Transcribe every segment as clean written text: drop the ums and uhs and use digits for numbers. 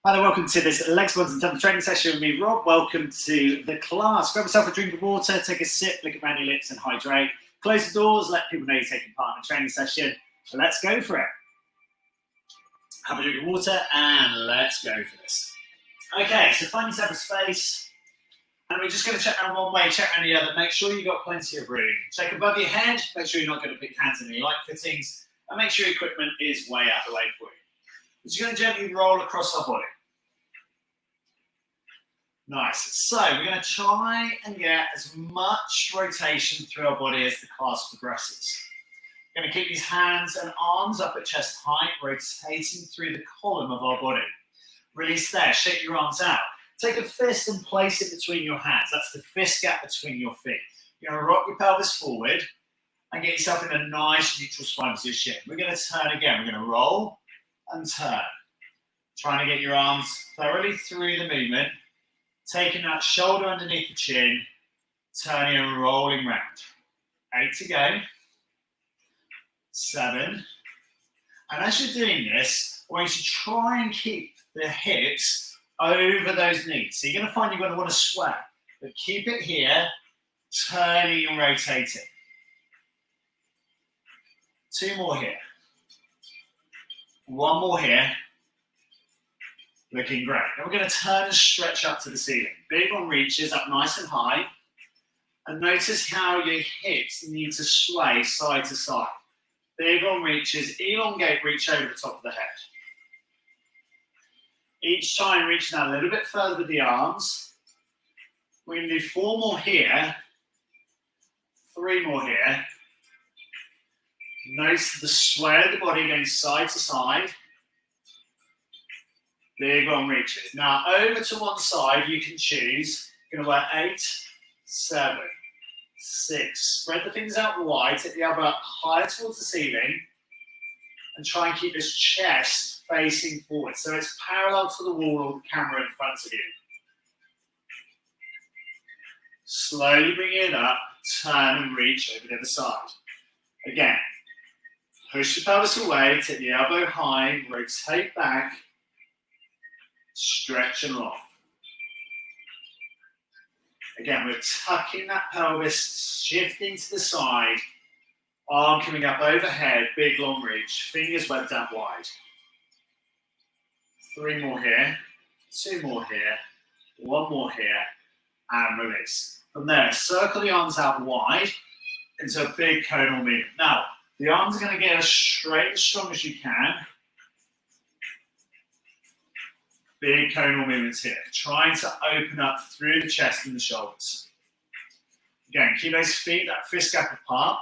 Hi there, welcome to this legs, squats and tumble training session with me, Rob. Welcome to the class. Grab yourself a drink of water, take a sip, lick around your lips and hydrate. Close the doors, let people know you're taking part in the training session. So let's go for it. Have a drink of water and let's go for this. Okay, so find yourself a space. And we're just going to check around one way, check around the other. Make sure you've got plenty of room. Check above your head, make sure you're not going to put your hands in any light fittings, and make sure your equipment is way out of the way for you. We're just going to gently roll across our body. Nice. So we're going to try and get as much rotation through our body as the class progresses. We're going to keep these hands and arms up at chest height, rotating through the column of our body. Release there, shake your arms out. Take a fist and place it between your hands. That's the fist gap between your feet. You're going to rock your pelvis forward and get yourself in a nice neutral spine position. We're going to turn again. We're going to roll and turn. Trying to get your arms thoroughly through the movement. Taking that shoulder underneath the chin, turning and rolling round. 8 to go. 7. And as you're doing this, I want you to try and keep the hips over those knees. So you're going to find you're going to want to sweat, but keep it here, turning and rotating. 2 more here. 1 more here. Looking great. Now we're going to turn and stretch up to the ceiling. Big one reaches up nice and high. And notice how your hips need to sway side to side. Big one reaches, elongate, reach over the top of the head. Each time reaching out a little bit further with the arms. We're going to do 4 more here. 3 more here. Notice the sway of the body going side to side. Big one reaches. Now over to one side, you can choose. You're going to work 8, 7, 6. Spread the fingers out wide, take the elbow up higher towards the ceiling, and try and keep this chest facing forward. So it's parallel to the wall or the camera in front of you. Slowly bring it up, turn and reach over the other side. Again, push the pelvis away, take the elbow high, rotate back, stretch and long. Again, we're tucking that pelvis, shifting to the side, arm coming up overhead, big long reach, fingers webbed out wide. 3 more here, 2 more here, 1 more here, and release. From there, circle the arms out wide into a big conal movement. Now, the arms are going to get as straight as strong as you can. Big conal movements here, trying to open up through the chest and the shoulders. Again, keep those feet, that fist gap apart.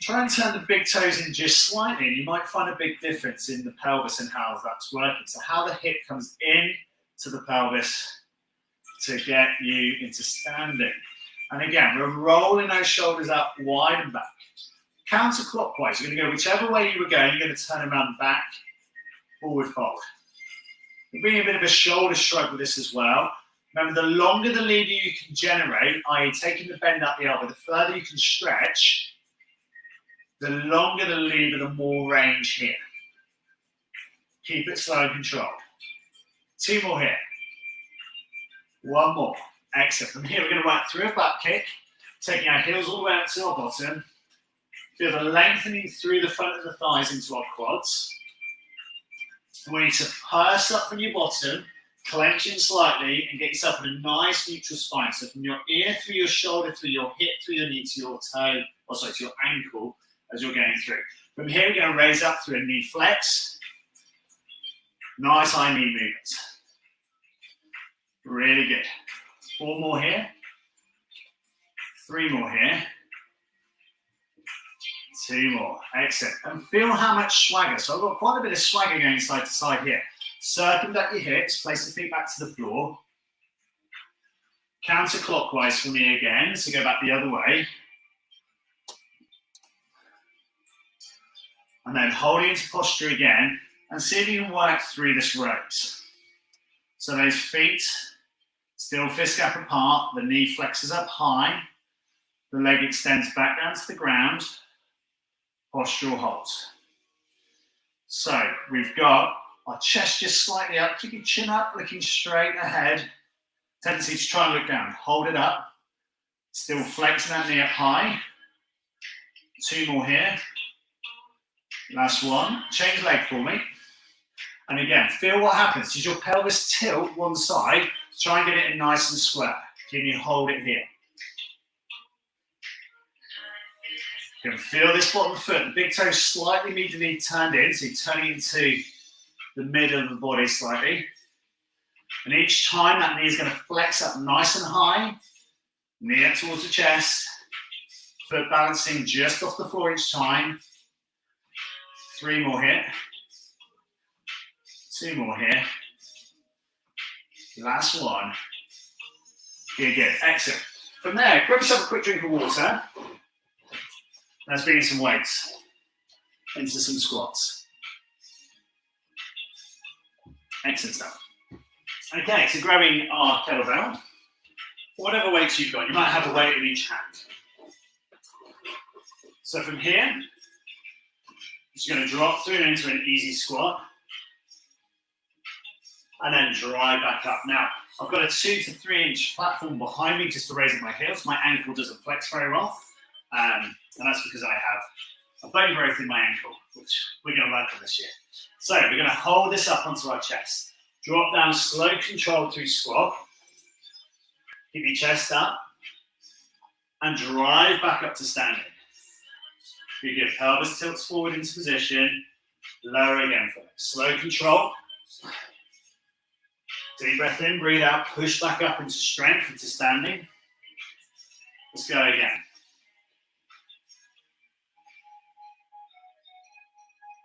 Try and turn the big toes in just slightly, and you might find a big difference in the pelvis and how that's working. So how the hip comes in to the pelvis to get you into standing. And again, we're rolling those shoulders up wide and back. Counterclockwise, you're going to go whichever way you were going, you're going to turn around back, forward fold. We're bringing a bit of a shoulder shrug with this as well. Remember, the longer the lever you can generate, i.e. taking the bend up the elbow, the further you can stretch, the longer the lever, the more range here. Keep it slow and controlled. 2 more here. 1 more. Excellent. From here, we're going to work through a butt kick, taking our heels all the way up to our bottom. Feel the lengthening through the front of the thighs into our quads. And we need to purse up from your bottom, clench in slightly, and get yourself in a nice neutral spine. So from your ear through your shoulder, through your hip, through your knee to your toe, or sorry, to your ankle as you're going through. From here, we're going to raise up through a knee flex. Nice high knee movement. Really good. 4 more here. 3 more here. 2 more. Excellent. And feel how much swagger. So I've got quite a bit of swagger going side to side here. Circumvent your hips. Place the feet back to the floor. Counterclockwise for me again. So go back the other way. And then holding into posture again. And see if you can work through this rose. So those feet still fist gap apart. The knee flexes up high. The leg extends back down to the ground. Postural holds. So we've got Our chest just slightly up. Keep your chin up, looking straight ahead. Tendency to try and look down. Hold it up. Still flexing that knee up high. 2 more here. Last one. Change leg for me. And again, feel what happens. As your pelvis tilt one side, try and get it in nice and square. Can you hold it here? You can feel this bottom foot. The big toe slightly medially turned in, so you're turning into the middle of the body slightly. And each time that knee is going to flex up nice and high. Knee up towards the chest. Foot balancing just off the floor each time. 3 more here. 2 more here. Last one. Good, good. Excellent. From there, grab yourself a quick drink of water. Let's bring in some weights into some squats. Excellent stuff. Okay, so grabbing our kettlebell, whatever weights you've got, you might have a weight in each hand. So from here, just going to drop through into an easy squat and then drive back up. Now, I've got a 2 to 3 inch platform behind me just to raise up my heels. My ankle doesn't flex very well, and that's because I have a bone growth in my ankle, which we're going to work on this year. So we're going to hold this up onto our chest. Drop down, slow control through squat. Keep your chest up and drive back up to standing. Good, good. Pelvis tilts forward into position. Lower again for it. Slow control. Deep breath in, breathe out, push back up into strength, into standing. Let's go again.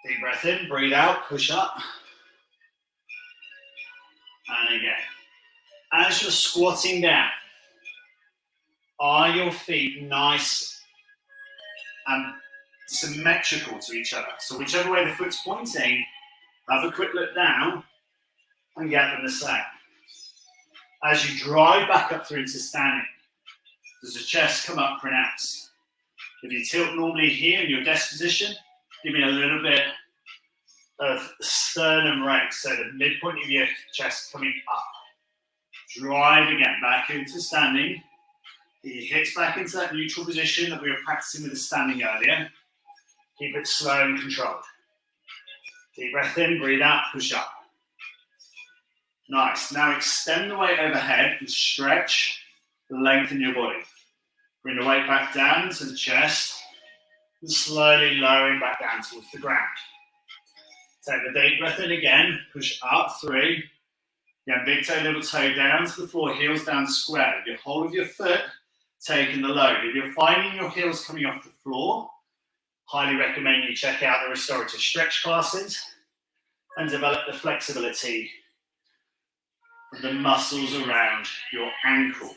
Deep breath in, breathe out, push up. And again. As you're squatting down, are your feet nice and symmetrical to each other? So whichever way the foot's pointing, have a quick look down and get them the same. As you drive back up through into standing, does the chest come up pronounced? If you tilt normally here in your desk position, give me a little bit of sternum raise, so the midpoint of your chest coming up. Drive again, back into standing. Get your hips back into that neutral position that we were practicing with the standing earlier. Keep it slow and controlled. Deep breath in, breathe out, push up. Nice. Now extend the weight overhead and stretch, lengthen your body. Bring the weight back down into the chest and slowly lowering back down towards the ground. Take the deep breath in again, push up, 3. Again, big toe, little toe down to the floor, heels down square. Your whole of your foot taking the load. If you're finding your heels coming off the floor, highly recommend you check out the restorative stretch classes and develop the flexibility of the muscles around your ankle.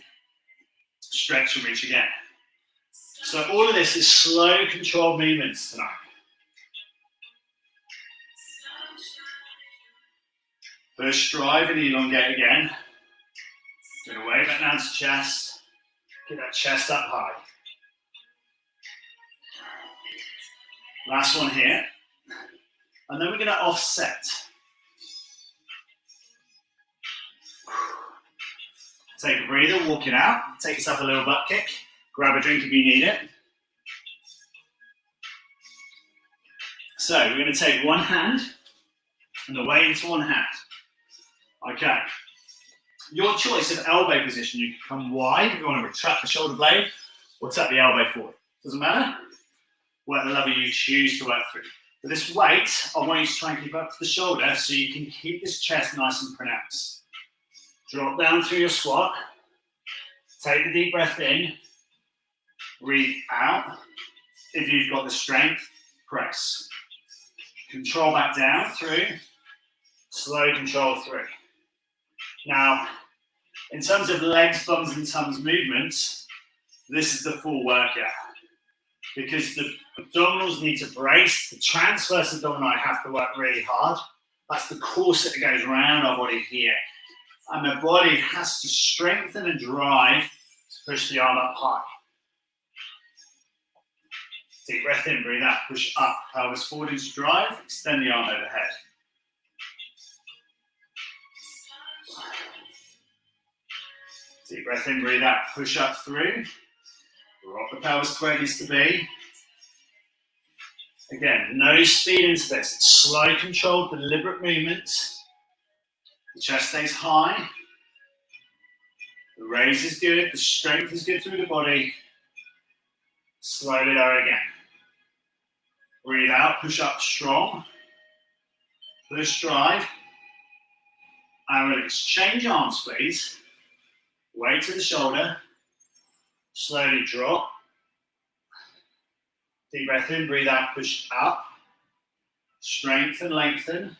Stretch and reach again. So all of this is slow, controlled movements tonight. Push, drive, and elongate again. Bring the weight back down to chest. Get that chest up high. Last one here. And then we're going to offset. Take a breather, walk it out. Take yourself a little butt kick. Grab a drink if you need it. So we're going to take one hand and the weight into one hand. Okay. Your choice of elbow position. You can come wide if you want to retract the shoulder blade or tap the elbow forward. Doesn't matter. Work the lever you choose to work through. But this weight, I want you to try and keep up to the shoulder so you can keep this chest nice and pronounced. Drop down through your squat. Take the deep breath in. Breathe out. If you've got the strength, press. Control back down through. Slow control through. Now, in terms of legs, bums, and Tums movements, this is the full workout. Because the abdominals need to brace, the transverse abdominal have to work really hard. That's the corset that goes around our body here. And the body has to strengthen and drive to push the arm up high. Deep breath in, breathe out, push up, pelvis forward into drive, extend the arm overhead. Deep breath in, breathe out, push up through. Rock the pelvis to where it needs to be. Again, no speed into this. It's slow, controlled, deliberate movements. The chest stays high. The raise is good. The strength is good through the body. Slowly lower again. Breathe out, push up strong. Push, drive. And release. Change arms, please. Weight to the shoulder. Slowly drop. Deep breath in, breathe out, push up. Strengthen, lengthen.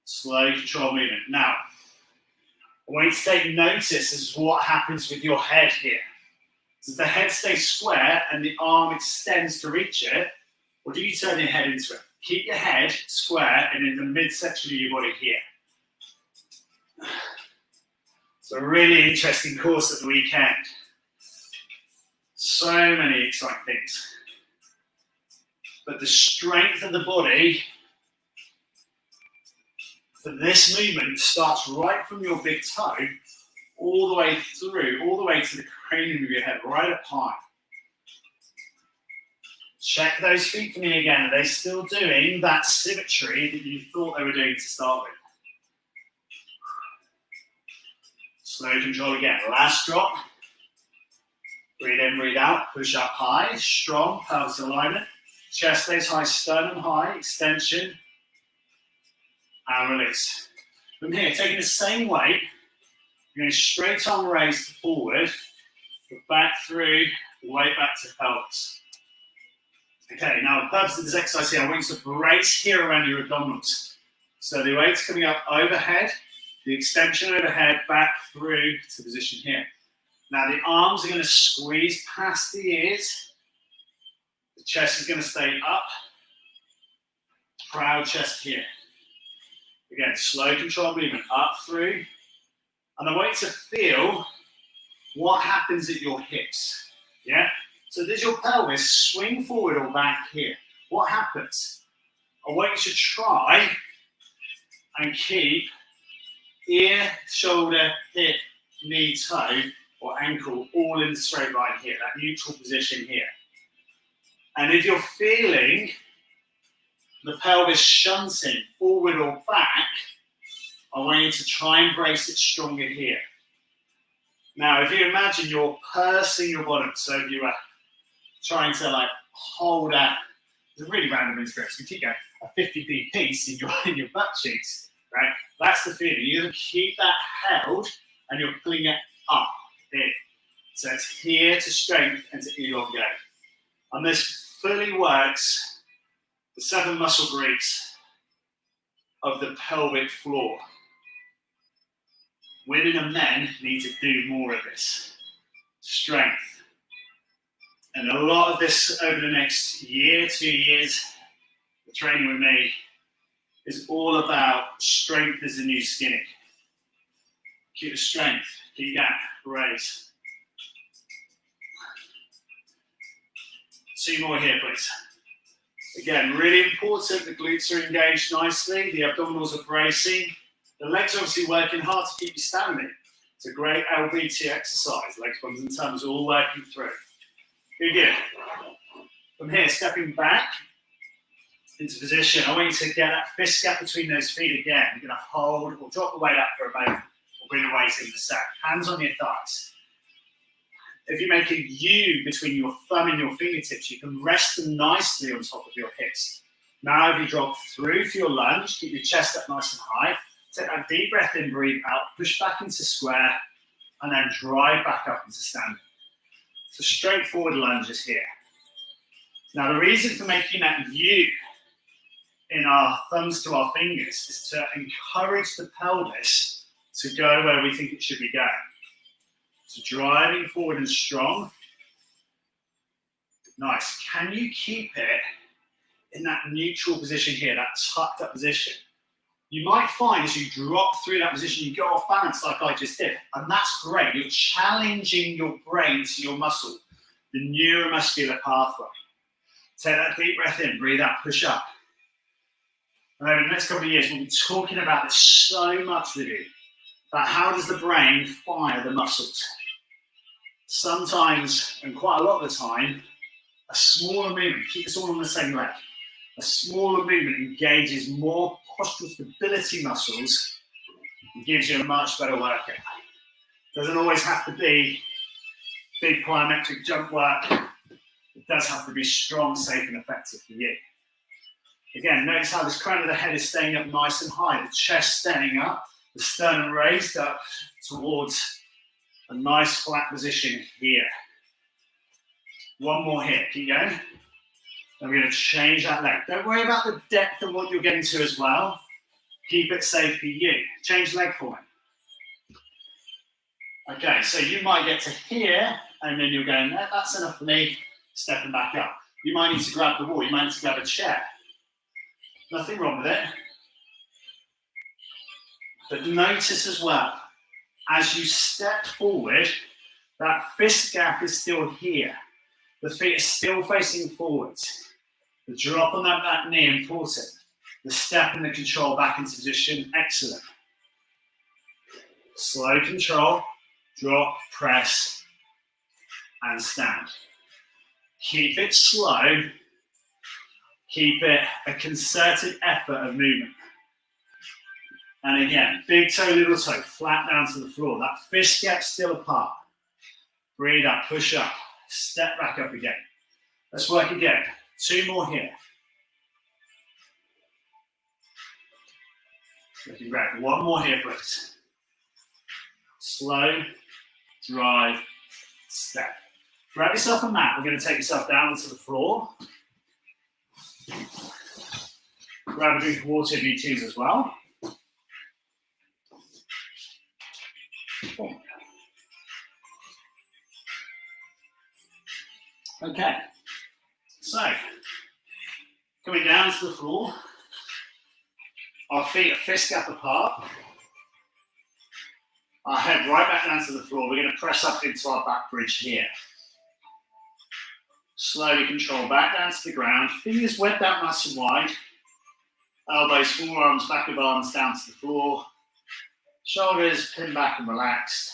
Slow, control movement. Now, I want you to take notice as to what happens with your head here. Does the head stay square and the arm extends to reach it, or do you turn your head into it? Keep your head square and in the midsection of your body here. It's a really interesting course at the weekend. So many exciting things. But the strength of the body for this movement starts right from your big toe all the way through, all the way to the cranium of your head, right up high. Check those feet for me again. Are they still doing that symmetry that you thought they were doing to start with? Slow control again. Last drop. Breathe in, breathe out. Push up high. Strong pelvis alignment. Chest stays high, sternum high. Extension. And release. From here, taking the same weight, you're going to straight arm raise forward, back through, weight back to pelvis. Okay, now the purpose of this exercise here, I want you to brace here around your abdominals. So the weight's coming up overhead, the extension overhead, back through to position here. Now the arms are going to squeeze past the ears. The chest is going to stay up. Proud chest here. Again, slow control movement up through. And I want you to feel what happens at your hips. Yeah? So does your pelvis swing forward or back here? What happens? I want you to try and keep ear, shoulder, hip, knee, toe, or ankle all in the straight line here, that neutral position here. And if you're feeling the pelvis shunting forward or back, I want you to try and brace it stronger here. Now, if you imagine you're pursing your bottom, so if you are trying to like hold out, it's a really random experience. You keep going a 50p piece in your butt cheeks, right? That's the feeling. You're going to keep that held and you're pulling it up in. So it's here to strengthen and to elongate. And this fully works the 7 muscle groups of the pelvic floor. Women and men need to do more of this. Strength. And a lot of this over the next year, 2 years, the training with me is all about strength as the new skinny. Keep the strength, keep that, raise. 2 more here, please. Again, really important, the glutes are engaged nicely, the abdominals are bracing. The legs are obviously working hard to keep you standing. It's a great LBT exercise, legs, bums and Tums all working through. Good. From here, stepping back into position. I want you to get that fist gap between those feet again. You're going to hold or drop the weight up for a moment or bring the weight in the sack. Hands on your thighs. If you make a U between your thumb and your fingertips, you can rest them nicely on top of your hips. Now, if you drop through for your lunge, keep your chest up nice and high. Take that deep breath in, breathe out, push back into square, and then drive back up into standing. So straightforward lunges here. Now the reason for making that U in our thumbs to our fingers is to encourage the pelvis to go where we think it should be going. So driving forward and strong. Nice. Can you keep it in that neutral position here, that tucked up position? You might find as you drop through that position, you go off balance like I just did. And that's great. You're challenging your brain to your muscle, the neuromuscular pathway. Take that deep breath in, breathe out, push up. And over the next couple of years, we'll be talking about this so much with you. But how does the brain fire the muscles? Sometimes, and quite a lot of the time, a smaller movement, keep this all on the same leg, a smaller movement engages more postural stability muscles and gives you a much better workout. Doesn't always have to be big plyometric jump work. It does have to be strong, safe, and effective for you. Again, notice how this crown of the head is staying up nice and high, the chest staying up, the sternum raised up towards a nice flat position here. One more here, keep going. And we're going to change that leg. Don't worry about the depth of what you're getting to as well. Keep it safe for you. Change leg for me. Okay, so you might get to here, and then you're going, that's enough for me, stepping back up. You might need to grab the wall, you might need to grab a chair. Nothing wrong with it. But notice as well, as you step forward, that fist gap is still here. The feet are still facing forwards. The drop on that back knee, important. The step and the control back into position, excellent. Slow control, drop, press, and stand. Keep it slow. Keep it a concerted effort of movement. And again, big toe, little toe, flat down to the floor. That fist gap still apart. Breathe up, push up, step back up again. Let's work again. 2 more here. Looking great. 1 more here, please. Slow, drive, step. Grab yourself a mat. We're going to take yourself down onto the floor. Grab a drink of water if you choose as well. Okay, so coming down to the floor, our feet are fist gap apart, our head right back down to the floor. We're going to press up into our back bridge here. Slowly control back down to the ground, fingers webbed out nice and wide, elbows, forearms, back of arms down to the floor, shoulders pinned back and relaxed.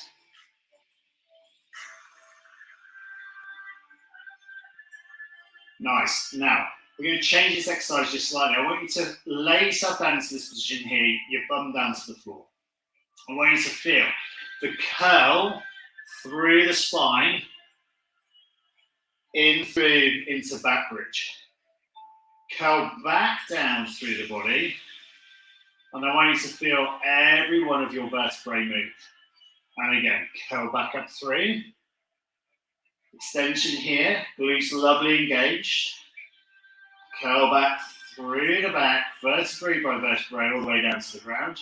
Nice. Now, we're going to change this exercise just slightly. I want you to lay yourself down into this position here, your bum down to the floor. I want you to feel the curl through the spine, in through into back bridge. Curl back down through the body. And I want you to feel every one of your vertebrae move. And again, curl back up through. Extension here, glutes lovely engaged. Curl back through the back, vertebrae by vertebrae, all the way down to the ground.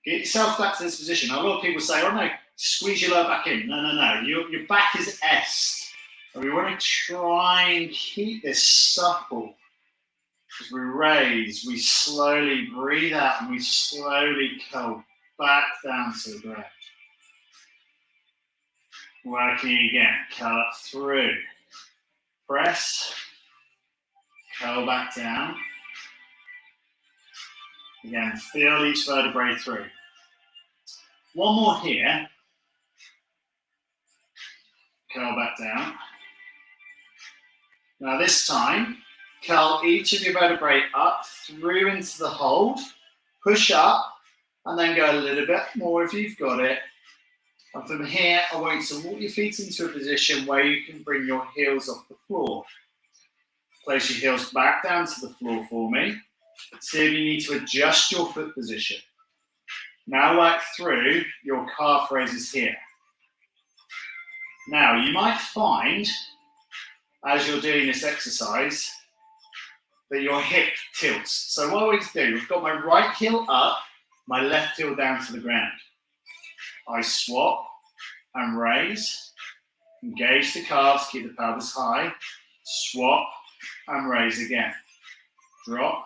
Get yourself back to this position. A lot of people say, oh no, squeeze your lower back in. No. Your back is S. And we want to try and keep this supple. As we raise, we slowly breathe out and we slowly curl back down to the ground. Working again, curl up through, press, curl back down. Again, feel each vertebrae through. 1 more here, curl back down. Now this time, curl each of your vertebrae up through into the hold, push up, and then go a little bit more if you've got it. And from here, I want you to walk your feet into a position where you can bring your heels off the floor. Place your heels back down to the floor for me. See if you need to adjust your foot position. Now work through your calf raises here. Now, you might find, as you're doing this exercise, that your hip tilts. So what I want you to do, we've got my right heel up, my left heel down to the ground. I swap and raise, engage the calves, keep the pelvis high, swap and raise again, drop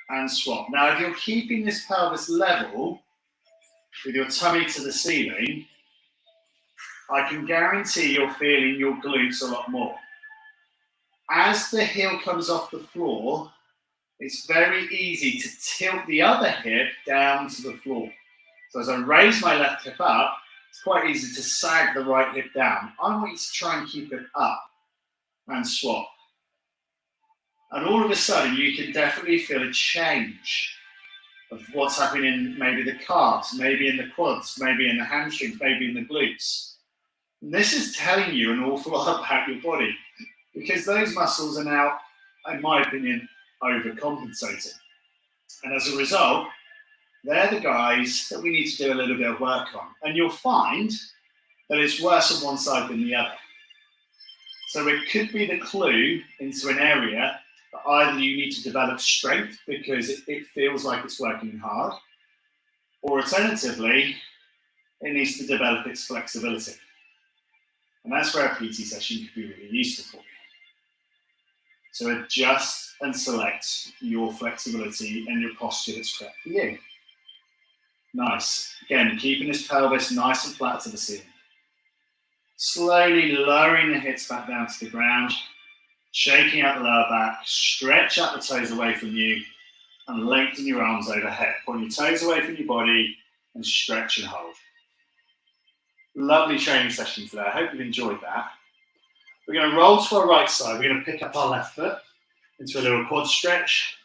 and swap. Now if you're keeping this pelvis level with your tummy to the ceiling, I can guarantee you're feeling your glutes a lot more. As the heel comes off the floor, it's very easy to tilt the other hip down to the floor. So as I raise my left hip up, it's quite easy to sag the right hip down. I want you to try and keep it up and swap. And all of a sudden, you can definitely feel a change of what's happening in maybe the calves, maybe in the quads, maybe in the hamstrings, maybe in the glutes. And this is telling you an awful lot about your body, because those muscles are now, in my opinion, overcompensating. And as a result, they're the guys that we need to do a little bit of work on. And you'll find that it's worse on one side than the other. So it could be the clue into an area that either you need to develop strength because it feels like it's working hard, or alternatively, it needs to develop its flexibility. And that's where a PT session could be really useful for you. So adjust and select your flexibility and your posture that's correct for you. Nice. Again, keeping this pelvis nice and flat to the ceiling. Slowly lowering the hips back down to the ground, shaking out the lower back, stretch out the toes away from you, and lengthen your arms overhead. Point your toes away from your body and stretch and hold. Lovely training session today. I hope you've enjoyed that. We're going to roll to our right side. We're going to pick up our left foot into a little quad stretch.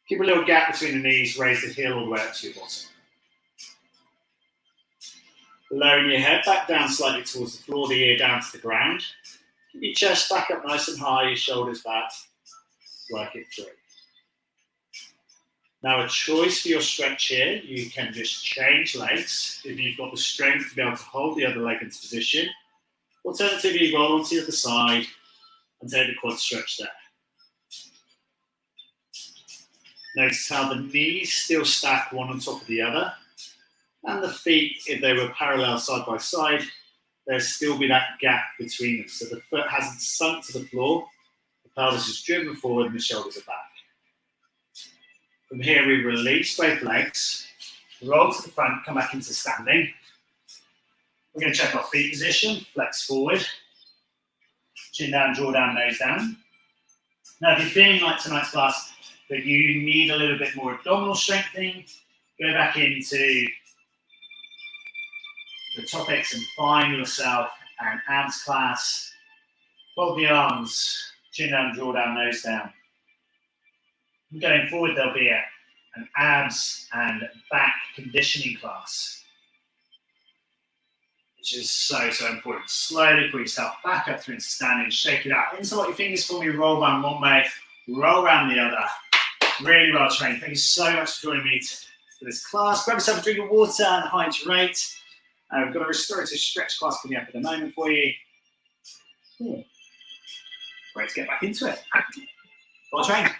Keep a little gap between the knees, raise the heel all the way up to your bottom. Lowering your head back down slightly towards the floor, the ear down to the ground. Keep your chest back up nice and high, your shoulders back. Work it through. Now a choice for your stretch here, you can just change legs if you've got the strength to be able to hold the other leg into position. Alternatively, roll onto the other side and take the quad stretch there. Notice how the knees still stack one on top of the other. And the feet, if they were parallel side by side, there'll still be that gap between them. So the foot hasn't sunk to the floor, the pelvis is driven forward and the shoulders are back. From here, we release both legs, roll to the front, come back into standing. We're going to check our feet position, flex forward, chin down, draw down, nose down. Now, if you're feeling like tonight's class that you need a little bit more abdominal strengthening, go back into the topics and find yourself an abs class. Fold the arms, chin down, draw down, nose down. And going forward, there'll be an abs and back conditioning class, which is so, so important. Slowly put yourself back up through into standing, shake it out. Interlock your fingers for me, roll around one way, roll around the other. Really well trained. Thank you so much for joining me for this class. Grab yourself a drink of water and hydrate. We've got a restorative stretch class coming up in a moment for you. Great to get back into it. Well trained.